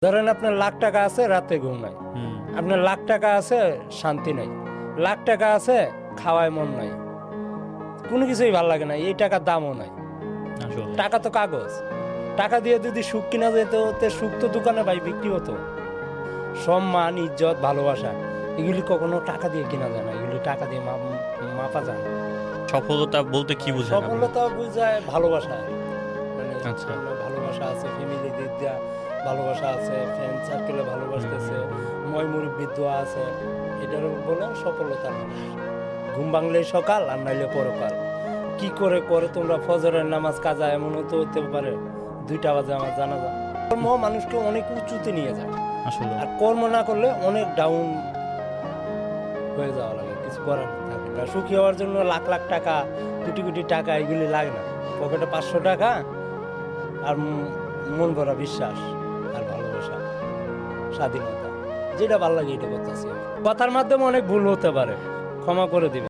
ধরেন আপনার লাখ টাকা আছে, রাতে ঘুম নাই। আপনার লাখ টাকা আছে, শান্তি নাই। লাখ টাকা আছে, খাওয়ায় মন নাই, কোনো কিছুই ভালো লাগে না, এই টাকার দামও নাই। টাকা তো কাগজ, টাকা দিয়ে যদি সুখ কিনা যেত, সুখ তো দোকানে ভাই বিক্রি হতো। সম্মান, ইজ্জত, ভালোবাসা এগুলি কখনো টাকা দিয়ে কিনা যায় না, এগুলি টাকা দিয়ে মাপা যায় না। সফলতা বলতে কি বোঝেন আপনি? সফলতা বোঝায় ভালোবাসা। মানে আচ্ছা। ভালোবাসা আছে, ফ্যামিলি দিক দিয়া ভালোবাসা আছে, ফ্রেন্ড সার্কেলে ভালোবাসতেছে, ময় মুরব্বির দোয়া আছে, এটার বলে সফলতার মানুষ। ঘুম ভাঙলেই সকাল আর নাইলে পরকাল। কি করে করে তোমরা ফজরের নামাজ কাজা, এমন তো হতে পারে 2টা বাজে আমার জানা যায়। কর্ম মানুষকে অনেক উঁচুতে নিয়ে যায়, আসলে আর কর্ম না করলে অনেক ডাউন হয়ে যাওয়া লাগে, কিছু করার থাকে না। সুখী হওয়ার জন্য লাখ লাখ টাকা, কোটি কোটি টাকা এগুলি লাগে না। পকেটে 500 টাকা আর মন ভরা বিশ্বাস আর ভালোবাসা, স্বাধীনতা, যেটা ভালো লাগে এটা করতেছি। কথার মাধ্যমে অনেক ভুল হতে পারে, ক্ষমা করে দিবেন।